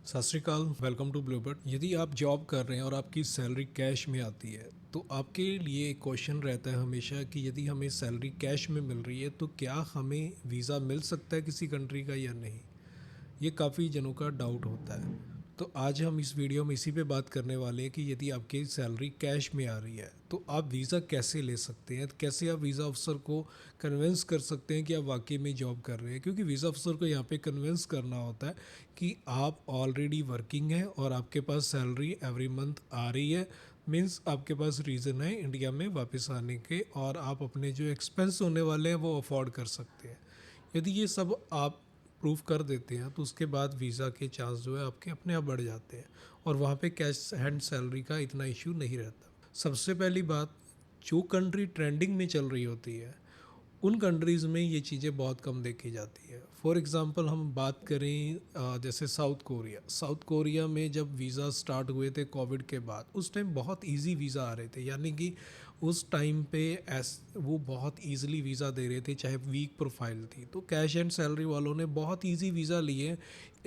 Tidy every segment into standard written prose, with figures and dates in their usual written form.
सत श्री अकाल, welcome to Bluebird. यदि आप जॉब कर रहे हैं और आपकी सैलरी कैश में आती है तो आपके लिए एक क्वेश्चन रहता है हमेशा कि यदि हमें सैलरी कैश में मिल रही है तो क्या हमें वीज़ा मिल सकता है किसी कंट्री का या नहीं। ये काफ़ी जनों का डाउट होता है। तो आज हम इस वीडियो में इसी पे बात करने वाले हैं कि यदि आपकी सैलरी कैश में आ रही है तो आप वीज़ा कैसे ले सकते हैं, कैसे आप वीज़ा अफसर को कन्विंस कर सकते हैं कि आप वाकई में जॉब कर रहे हैं। क्योंकि वीज़ा अफसर को यहाँ पे कन्विंस करना होता है कि आप ऑलरेडी वर्किंग हैं और आपके पास सैलरी एवरी मंथ आ रही है। मीन्स आपके पास रीज़न है इंडिया में वापस आने के और आप अपने जो एक्सपेंस होने वाले हैं वो अफोर्ड कर सकते हैं। यदि ये सब आप प्रूव कर देते हैं तो उसके बाद वीज़ा के चांस जो है आपके अपने आप बढ़ जाते हैं और वहाँ पे कैश हैंड सैलरी का इतना इशू नहीं रहता। सबसे पहली बात, जो कंट्री ट्रेंडिंग में चल रही होती है उन कंट्रीज़ में ये चीज़ें बहुत कम देखी जाती है। फॉर एग्ज़ाम्पल हम बात करें जैसे साउथ कोरिया में जब वीज़ा स्टार्ट हुए थे कोविड के बाद, उस टाइम बहुत इजी वीज़ा आ रहे थे। यानी कि उस टाइम पे वो बहुत ईजिली वीज़ा दे रहे थे, चाहे वीक प्रोफाइल थी तो कैश एंड सैलरी वालों ने बहुत ईजी वीज़ा लिए।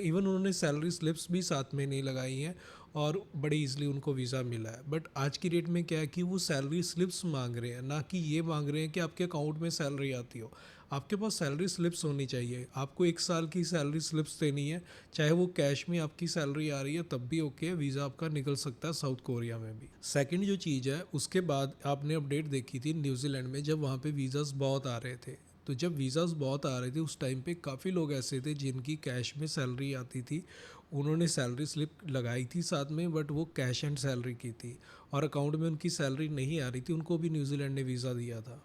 इवन उन्होंने सैलरी स्लिप्स भी साथ में नहीं लगाई हैं और बड़े ईजिली उनको वीज़ा मिला है। बट आज की डेट में क्या है कि वो सैलरी स्लिप्स मांग रहे हैं, ना कि ये मांग रहे हैं कि आपके अकाउंट में सैलरी आती हो। आपके पास सैलरी स्लिप्स होनी चाहिए। आपको 1 साल की सैलरी स्लिप्स देनी है, चाहे वो कैश में आपकी सैलरी आ रही है तब भी ओके, वीज़ा आपका निकल सकता है साउथ कोरिया में भी। सेकंड जो चीज़ है, उसके बाद आपने अपडेट देखी थी न्यूजीलैंड में जब वहाँ पे वीज़ास बहुत आ रहे थे। तो जब वीज़ास बहुत आ रहे थे उस टाइम पे काफ़ी लोग ऐसे थे जिनकी कैश में सैलरी आती थी। उन्होंने सैलरी स्लिप लगाई थी साथ में, बट वो कैश एंड सैलरी की थी और अकाउंट में उनकी सैलरी नहीं आ रही थी, उनको भी न्यूजीलैंड ने वीज़ा दिया था।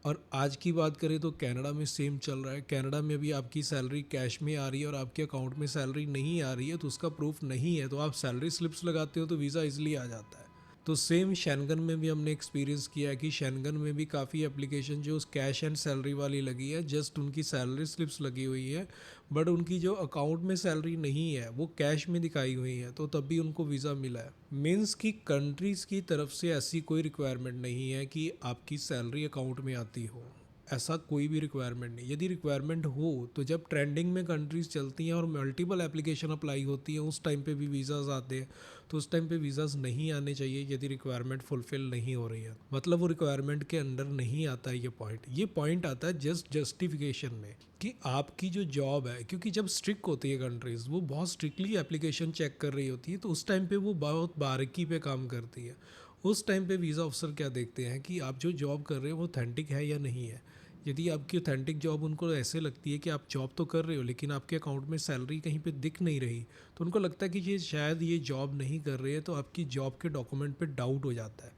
और आज की बात करें तो कनाडा में सेम चल रहा है। कनाडा में भी आपकी सैलरी कैश में आ रही है और आपके अकाउंट में सैलरी नहीं आ रही है तो उसका प्रूफ नहीं है, तो आप सैलरी स्लिप्स लगाते हो तो वीज़ा इजीली आ जाता है। तो सेम शेंगन में भी हमने एक्सपीरियंस किया है कि शेंगन में भी काफ़ी एप्लीकेशन जो कैश एंड सैलरी वाली लगी है, जस्ट उनकी सैलरी स्लिप्स लगी हुई है बट उनकी जो अकाउंट में सैलरी नहीं है वो कैश में दिखाई हुई है, तो तब भी उनको वीज़ा मिला है। मीन्स की कंट्रीज़ की तरफ से ऐसी कोई रिक्वायरमेंट नहीं है कि आपकी सैलरी अकाउंट में आती हो, ऐसा कोई भी रिक्वायरमेंट नहीं। यदि रिक्वायरमेंट हो तो जब ट्रेंडिंग में कंट्रीज़ चलती हैं और मल्टीपल एप्लीकेशन अप्लाई होती हैं उस टाइम पे भी वीज़ाज़ आते हैं, तो उस टाइम पे वीज़ाज़ नहीं आने चाहिए यदि रिक्वायरमेंट फुलफ़िल नहीं हो रही है। मतलब वो रिक्वायरमेंट के अंडर नहीं आता है ये पॉइंट आता है जस्ट जस्टिफिकेशन में कि आपकी जो जॉब है, क्योंकि जब स्ट्रिक्ट होती है कंट्रीज़, वो बहुत स्ट्रिक्टली एप्लीकेशन चेक कर रही होती है तो उस टाइम पे वो बहुत बारीकी पे काम करती है। उस टाइम पे वीज़ा ऑफिसर क्या देखते हैं कि आप जो जॉब कर रहे हो वो ऑथेंटिक है या नहीं है। यदि आपकी ऑथेंटिक जॉब उनको ऐसे लगती है कि आप जॉब तो कर रहे हो लेकिन आपके अकाउंट में सैलरी कहीं पे दिख नहीं रही, तो उनको लगता है कि ये शायद ये जॉब नहीं कर रहे हैं, तो आपकी जॉब के डॉक्यूमेंट पे डाउट हो जाता है।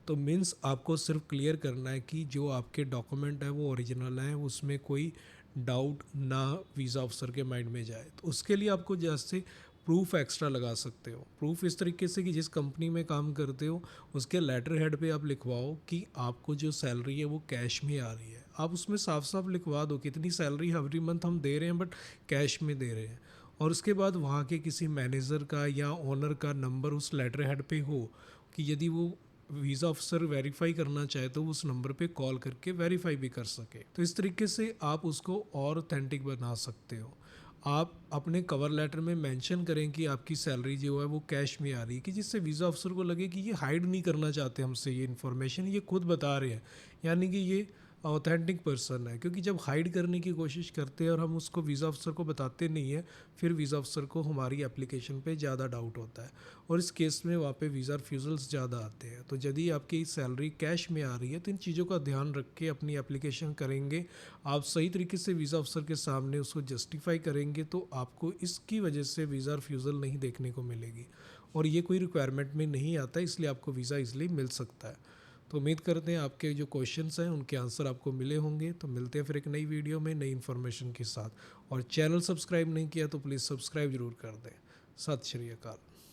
तो मीन्स आपको सिर्फ क्लियर करना है कि जो आपके डॉक्यूमेंट है वो ओरिजिनल है, उसमें कोई डाउट ना वीज़ा ऑफिसर के माइंड में जाए। तो उसके लिए आपको जैसे प्रूफ एक्स्ट्रा लगा सकते हो। प्रूफ इस तरीके से कि जिस कंपनी में काम करते हो उसके लेटर हेड पे आप लिखवाओ कि आपको जो सैलरी है वो कैश में आ रही है। आप उसमें साफ साफ लिखवा दो कितनी सैलरी एवरी मंथ हम दे रहे हैं बट कैश में दे रहे हैं। और उसके बाद वहाँ के किसी मैनेजर का या ओनर का नंबर उस लेटर हेड पे हो कि यदि वो वीज़ा ऑफिसर वेरीफाई करना चाहे तो उस नंबर पे कॉल करके वेरीफाई भी कर सके। तो इस तरीके से आप उसको और ऑथेंटिक बना सकते हो। आप अपने कवर लेटर में मेंशन करें कि आपकी सैलरी जो है वो कैश में आ रही है, कि जिससे वीज़ा ऑफिसर को लगे कि ये हाइड नहीं करना चाहते हमसे ये इन्फॉर्मेशन, ये खुद बता रहे हैं, यानी कि ये ऑथेंटिक पर्सन है। क्योंकि जब हाइड करने की कोशिश करते हैं और हम उसको वीज़ा अफसर को बताते नहीं हैं, फिर वीज़ा अफसर को हमारी एप्लीकेशन पे ज़्यादा डाउट होता है और इस केस में वहाँ पे वीज़ा रिफ्यूज़ल्स ज़्यादा आते हैं। तो यदि आपकी सैलरी कैश में आ रही है तो इन चीज़ों का ध्यान रख के अपनी एप्लीकेशन करेंगे, आप सही तरीके से वीज़ा अफसर के सामने उसको जस्टिफाई करेंगे तो आपको इसकी वजह से वीज़ा रिफ्यूज़ल नहीं देखने को मिलेगी। और ये कोई रिक्वायरमेंट में नहीं आता, इसलिए आपको वीज़ा ईजिली मिल सकता है। तो उम्मीद करते हैं आपके जो क्वेश्चंस हैं उनके आंसर आपको मिले होंगे। तो मिलते हैं फिर एक नई वीडियो में नई इन्फॉर्मेशन के साथ। और चैनल सब्सक्राइब नहीं किया तो प्लीज़ सब्सक्राइब ज़रूर कर दें। सत श्री अकाल।